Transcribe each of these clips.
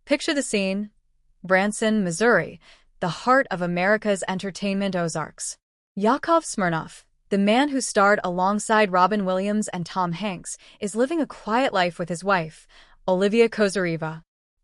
Picture the scene: Branson, Missouri, the heart of America's entertainment Ozarks. Yakov Smirnoff, the man who starred alongside Robin Williams and Tom Hanks, is living a quiet life with his wife, Olivia.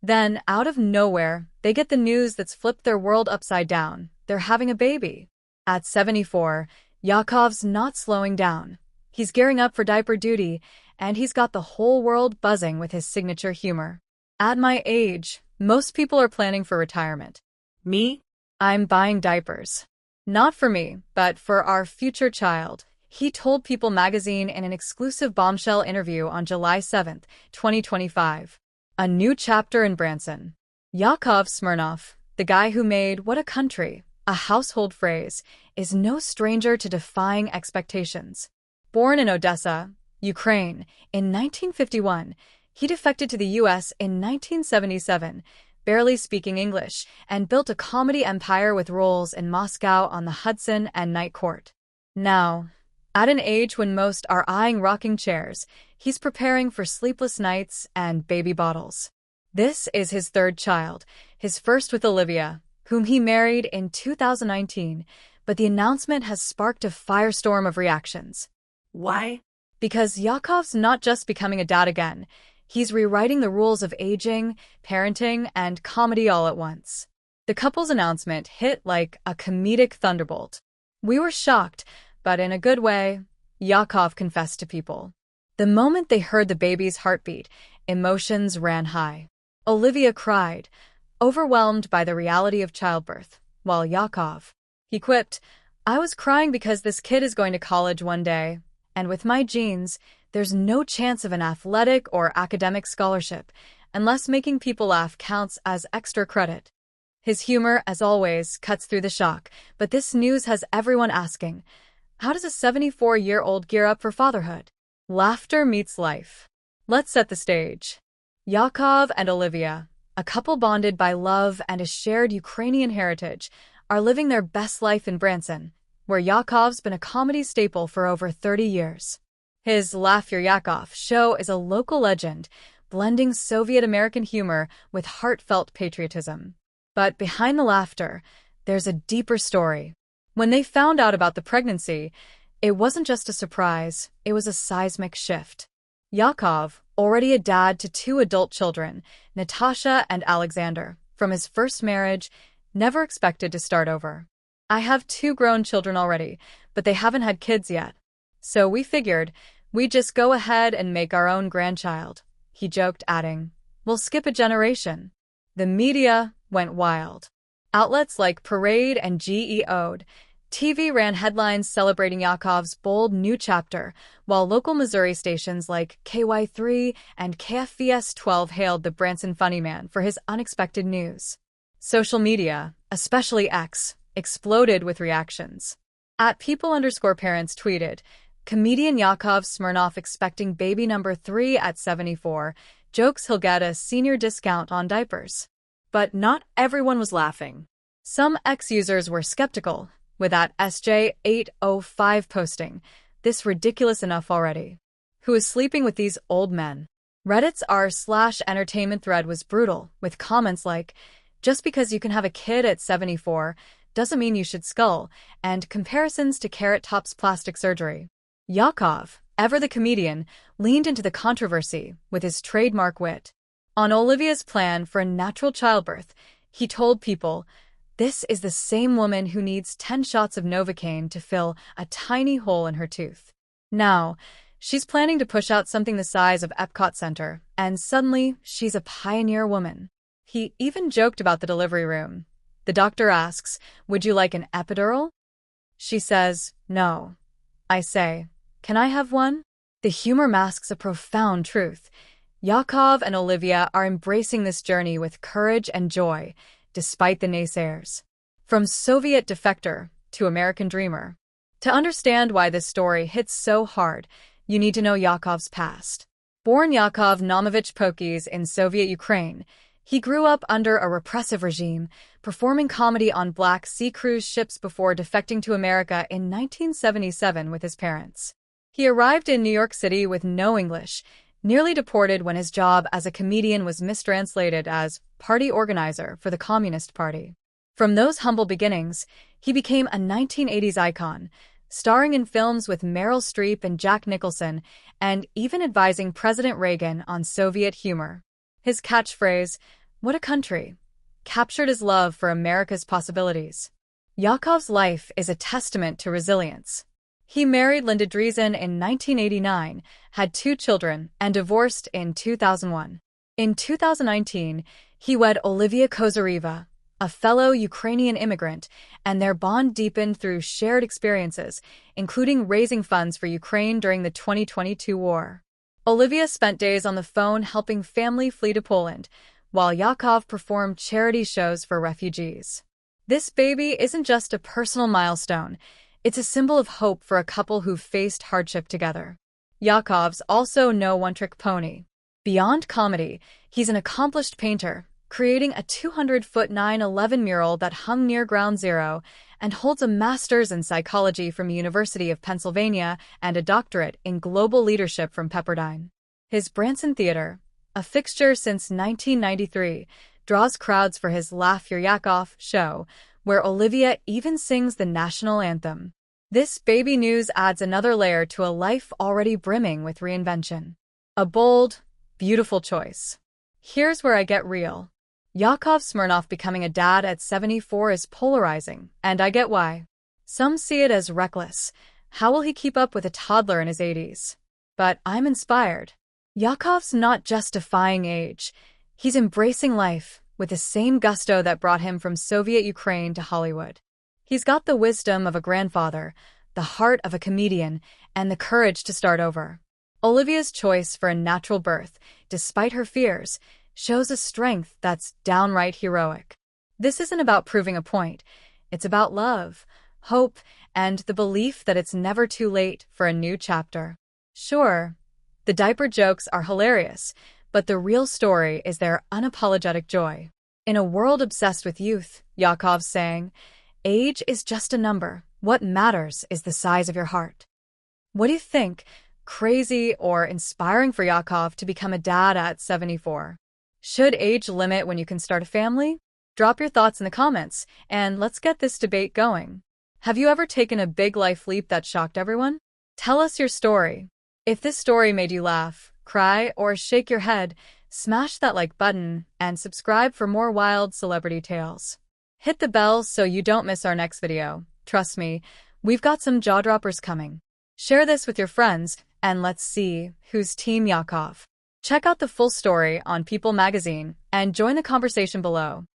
Then, out of nowhere, they get the news that's flipped their world upside down. They're having a baby. At 74, Yakov's not slowing down. He's gearing up for diaper duty, and he's got the whole world buzzing with his signature humor. At my age, most people are planning for retirement. Me? I'm buying diapers. Not for me, but for our future child, he told People magazine in an exclusive bombshell interview on July 7, 2025. A new chapter in Branson. Yakov Smirnoff, the guy who made "What a Country" a household phrase, is no stranger to defying expectations. Born in Odessa, Ukraine, in 1951, he defected to the U.S. in 1977, barely speaking English, and built a comedy empire with roles in Moscow on the Hudson and Night Court. Now, at an age when most are eyeing rocking chairs, he's preparing for sleepless nights and baby bottles. This is his third child, his first with Olivia, whom he married in 2019, but the announcement has sparked a firestorm of reactions. Why? Because Yakov's not just becoming a dad again, he's rewriting the rules of aging, parenting, and comedy all at once. The couple's announcement hit like a comedic thunderbolt. "We were shocked, but in a good way," Yakov confessed to People. The moment they heard the baby's heartbeat, emotions ran high. Olivia cried, overwhelmed by the reality of childbirth, while Yakov, he quipped, "I was crying because this kid is going to college one day, and with my genes, there's no chance of an athletic or academic scholarship, unless making people laugh counts as extra credit." His humor, as always, cuts through the shock, but this news has everyone asking, how does a 74-year-old gear up for fatherhood? Laughter meets life. Let's set the stage. Yakov and Olivia, a couple bonded by love and a shared Ukrainian heritage, are living their best life in Branson, where Yakov's been a comedy staple for over 30 years. His Laugh Your Yakov show is a local legend, blending Soviet-American humor with heartfelt patriotism. But behind the laughter, there's a deeper story. When they found out about the pregnancy, it wasn't just a surprise, it was a seismic shift. Yakov, already a dad to 2 adult children, Natasha and Alexander, from his first marriage, never expected to start over. "I have 2 grown children already, but they haven't had kids yet. So we figured we'd just go ahead and make our own grandchild," he joked, adding, "We'll skip a generation." The media went wild. Outlets like Parade and GEO'd TV ran headlines celebrating Yakov's bold new chapter, while local Missouri stations like KY3 and KFVS12 hailed the Branson funny man for his unexpected news. Social media, especially X, exploded with reactions. At People_Parents tweeted, "Comedian Yakov Smirnoff expecting baby number 3 at 74, jokes he'll get a senior discount on diapers." But not everyone was laughing. Some X users were skeptical, with at SJ805 posting, "This ridiculous enough already. Who is sleeping with these old men?" Reddit's r/entertainment thread was brutal, with comments like, "Just because you can have a kid at 74 doesn't mean you should skull," and comparisons to Carrot Top's plastic surgery. Yakov, ever the comedian, leaned into the controversy with his trademark wit. On Olivia's plan for a natural childbirth, he told People, "This is the same woman who needs 10 shots of Novocaine to fill a tiny hole in her tooth. Now, she's planning to push out something the size of Epcot Center, and suddenly, she's a pioneer woman." He even joked about the delivery room. The doctor asks, "Would you like an epidural?" She says, "No." I say, "Can I have one?" The humor masks a profound truth. Yakov and Olivia are embracing this journey with courage and joy, despite the naysayers. From Soviet defector to American dreamer. To understand why this story hits so hard, you need to know Yakov's past. Born Yakov Naumovich Pokis in Soviet Ukraine, he grew up under a repressive regime, performing comedy on Black Sea cruise ships before defecting to America in 1977 with his parents. He arrived in New York City with no English, nearly deported when his job as a comedian was mistranslated as party organizer for the Communist Party. From those humble beginnings, he became a 1980s icon, starring in films with Meryl Streep and Jack Nicholson, and even advising President Reagan on Soviet humor. His catchphrase, "What a country," captured his love for America's possibilities. Yakov's life is a testament to resilience. He married Linda Driesen in 1989, had 2 children, and divorced in 2001. In 2019, he wed Olivia Kozareva, a fellow Ukrainian immigrant, and their bond deepened through shared experiences, including raising funds for Ukraine during the 2022 war. Olivia spent days on the phone helping family flee to Poland, while Yakov performed charity shows for refugees. This baby isn't just a personal milestone, it's a symbol of hope for a couple who've faced hardship together. Yakov's also no one-trick pony. Beyond comedy, he's an accomplished painter, creating a 200-foot 9/11 mural that hung near Ground Zero, and holds a master's in psychology from the University of Pennsylvania and a doctorate in global leadership from Pepperdine. His Branson Theater, a fixture since 1993, draws crowds for his Laugh Your Yakov show, where Olivia even sings the national anthem. This baby news adds another layer to a life already brimming with reinvention. A bold, beautiful choice. Here's where I get real. Yakov Smirnoff becoming a dad at 74 is polarizing, and I get why. Some see it as reckless. How will he keep up with a toddler in his 80s? But I'm inspired. Yakov's not just defying age. He's embracing life with the same gusto that brought him from Soviet Ukraine to Hollywood. He's got the wisdom of a grandfather, the heart of a comedian, and the courage to start over. Olivia's choice for a natural birth, despite her fears, shows a strength that's downright heroic. This isn't about proving a point. It's about love, hope, and the belief that it's never too late for a new chapter. Sure, the diaper jokes are hilarious, but the real story is their unapologetic joy. In a world obsessed with youth, Yakov's saying, "Age is just a number. What matters is the size of your heart." What do you think? Crazy or inspiring for Yakov to become a dad at 74? Should age limit when you can start a family? Drop your thoughts in the comments, and let's get this debate going. Have you ever taken a big life leap that shocked everyone? Tell us your story. If this story made you laugh, cry, or shake your head, smash that like button and subscribe for more wild celebrity tales. Hit the bell so you don't miss our next video. Trust me, we've got some jaw-droppers coming. Share this with your friends, and let's see who's Team Yakov. Check out the full story on People magazine and join the conversation below.